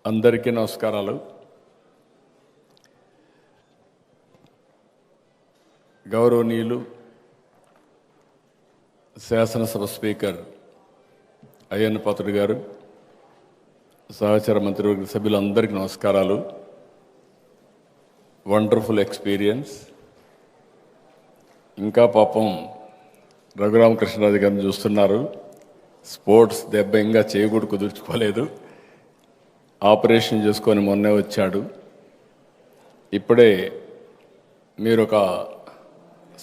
అందరికీ నమస్కారాలు. గౌరవనీయులు శాసనసభ స్పీకర్ అయ్యన్న పాత్రుడు గారు, సహచర మంత్రివర్గ సభ్యులందరికీ నమస్కారాలు. Wonderful experience. ఇంకా పాపం రఘురామకృష్ణరాజు గారిని చూస్తున్నారు. స్పోర్ట్స్ దెబ్బ ఇంకా చేయకూడదు, కుదుర్చుకోలేదు. ఆపరేషన్ చేసుకొని మొన్నే వచ్చాడు. ఇప్పుడే మీరు ఒక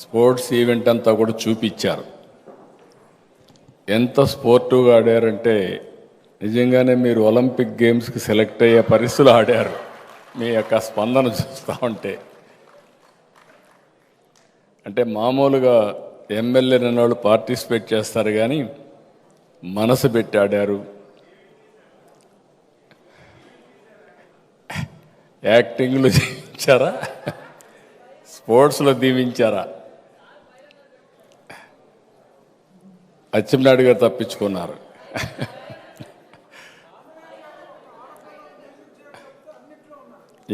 స్పోర్ట్స్ ఈవెంట్ అంతా కూడా చూపించారు. ఎంత స్పోర్టివ్గా ఆడారంటే నిజంగానే మీరు ఒలింపిక్ గేమ్స్కి సెలెక్ట్ అయ్యే పరిస్థితులు ఆడారు. మీ యొక్క స్పందన చూస్తూ ఉంటే అంటే మామూలుగా ఎమ్మెల్యే వాళ్ళు పార్టిసిపేట్ చేస్తారు కానీ మనసు పెట్టి ఆడారు. యాక్టింగ్లో దీవించారా, స్పోర్ట్స్లో దీవించారా? అచ్చెన్నాయుడు గారు తప్పించుకున్నారు.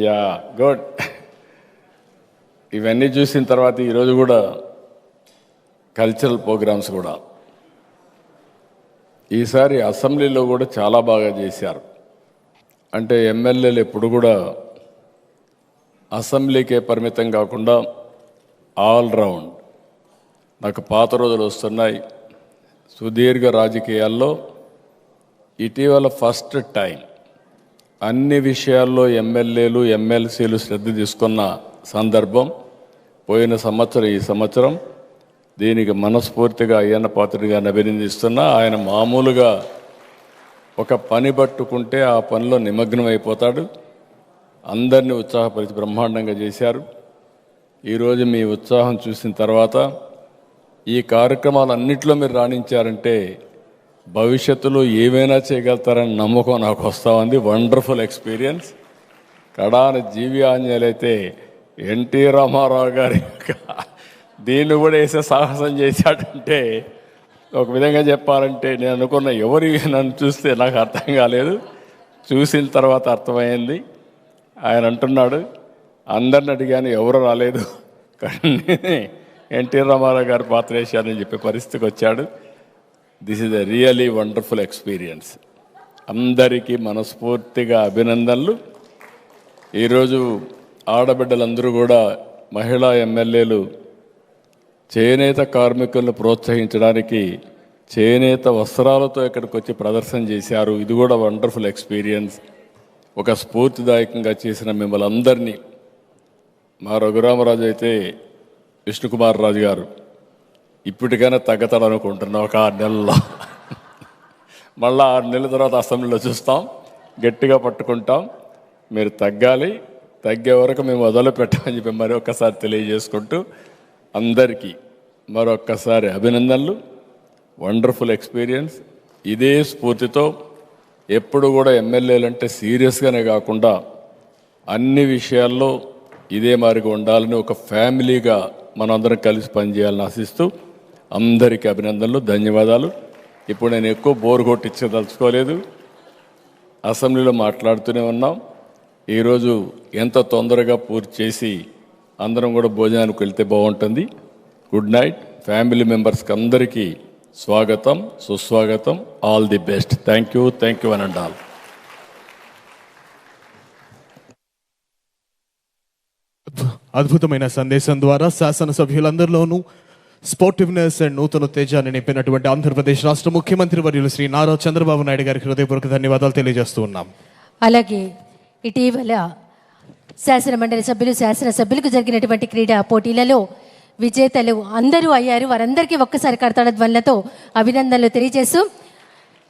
Yeah, good. ఇవన్నీ చూసిన తర్వాత ఈరోజు కూడా కల్చరల్ ప్రోగ్రామ్స్ కూడా ఈసారి అసెంబ్లీలో కూడా చాలా బాగా చేశారు. అంటే ఎమ్మెల్యేలు ఎప్పుడు కూడా అసెంబ్లీకే పరిమితం కాకుండా ఆల్ రౌండ్. నాకు పాత రోజులు వస్తున్నాయి. సుదీర్ఘ రాజకీయాల్లో ఇటీవల ఫస్ట్ టైం అన్ని విషయాల్లో ఎమ్మెల్యేలు ఎమ్మెల్సీలు శ్రద్ధ తీసుకున్న సందర్భం పోయిన సంవత్సరం. ఈ సంవత్సరం దీనికి మనస్ఫూర్తిగా అయ్యన్న పాత్రుడి గారిని అభినందిస్తున్నా. ఆయన మామూలుగా ఒక పని పట్టుకుంటే ఆ పనిలో నిమగ్నం అయిపోతాడు. అందరినీ ఉత్సాహపరిచి బ్రహ్మాండంగా చేశారు. ఈరోజు మీ ఉత్సాహం చూసిన తర్వాత ఈ కార్యక్రమాలన్నింటిలో మీరు రాణించారంటే భవిష్యత్తులో ఏమైనా చేయగలుగుతారని నమ్మకం నాకు వస్తూ ఉంది. Wonderful experience. కడాన జీవి ఆంజనేయులు అయితే ఎన్టీ రామారావు గారి దీన్ని కూడా వేసే సాహసం చేశాడంటే ఒక విధంగా చెప్పాలంటే నేను అనుకున్న ఎవరు నన్ను చూస్తే నాకు అర్థం కాలేదు. చూసిన తర్వాత అర్థమైంది. ఆయన అంటున్నాడు, అందరిని అడిగాను ఎవరు రాలేదు, కానీ ఎన్టీ రామారావు గారు పాత్ర వేశారని చెప్పే పరిస్థితికి వచ్చాడు. This is a really wonderful experience. అందరికీ మనస్ఫూర్తిగా అభినందనలు. ఈరోజు ఆడబిడ్డలందరూ కూడా మహిళా ఎమ్మెల్యేలు చేనేత కార్మికులను ప్రోత్సహించడానికి చేనేత వస్త్రాలతో ఇక్కడికి వచ్చి ప్రదర్శన చేశారు. ఇది కూడా వండర్ఫుల్ ఎక్స్పీరియన్స్. ఒక స్ఫూర్తిదాయకంగా చేసిన మిమ్మల్ని అందరినీ, మా రఘురామరాజు అయితే విష్ణుకుమార్ రాజు గారు ఇప్పటికైనా తగ్గతాడు అనుకుంటున్నాం. ఒక 6 నెలల్లో మళ్ళీ 6 నెలల తర్వాత అసెంబ్లీలో చూస్తాం, గట్టిగా పట్టుకుంటాం. మీరు తగ్గాలి, తగ్గే వరకు మేము వదలు పెట్టమని చెప్పి మరి ఒక్కసారి తెలియజేసుకుంటూ అందరికీ మరొక్కసారి అభినందనలు. Wonderful experience. ఇదే స్ఫూర్తితో ఎప్పుడు కూడా ఎమ్మెల్యేలు అంటే సీరియస్గానే కాకుండా అన్ని విషయాల్లో ఇదే మాదిరిగా ఉండాలని ఒక ఫ్యామిలీగా మనందరం కలిసి పనిచేయాలని ఆశిస్తూ అందరికీ అభినందనలు, ధన్యవాదాలు. ఇప్పుడు నేను ఎక్కువ బోర్ కొట్టించదలుచుకోలేదు. అసెంబ్లీలో మాట్లాడుతూనే ఉన్నాం. ఈరోజు ఎంత తొందరగా పూర్తి చేసి అందరం కూడా భోజనానికి వెళ్తే బాగుంటుంది. Good night. ఫ్యామిలీ మెంబర్స్కి అందరికీ స్వాగతం, సుస్వాగతం. All the best. Thank you one and all. అద్భుతమైన సందేశం ద్వారా శాసనసభ్యులందరిలోనూ స్పోర్టివ్నెస్ అండ్ నూతన ఉత్తేజాన్ని నింపినటువంటి ఆంధ్రప్రదేశ్ రాష్ట్ర ముఖ్యమంత్రి వర్యులు శ్రీ నారా చంద్రబాబు నాయుడు గారికి హృదయపూర్వక ధన్యవాదాలు తెలియజేస్తూ ఉన్నాం. అలాగే ఇటీవల శాసనమండలి సభ్యులు శాసనసభ్యులకు జరిగినటువంటి క్రీడా పోటీలలో విజేతలు అందరూ అయ్యారు. వారందరికీ ఒక్కసారి కర్తాళ ధ్వనులతో అభినందనలు తెలియజేస్తూ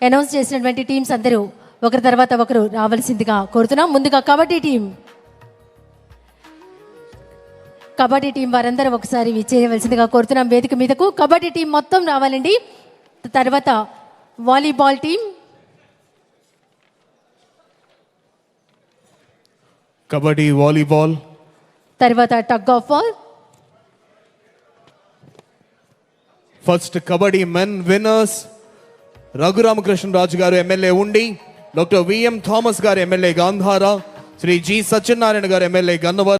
అనౌన్స్ చేసినటువంటి టీమ్స్ అందరూ ఒకరి తర్వాత ఒకరు రావాల్సిందిగా కోరుతున్నాం. ముందుగా కబడ్డీ టీం వారందరూ ఒకసారి విచ్చేయవలసిందిగా కోరుతున్నాం వేదిక మీదకు. కబడ్డీ టీం మొత్తం రావాలండి. తర్వాత వాలీబాల్ టీం, కబడ్డీ, వాలీబాల్, తర్వాత tug of war. First kabaddi men winners Raghuramakrishnaraju garu MLA Undi, doctor V M Thomas garu MLA Gandhara, Shri G Satyanarayana garu MLA Gannavaram,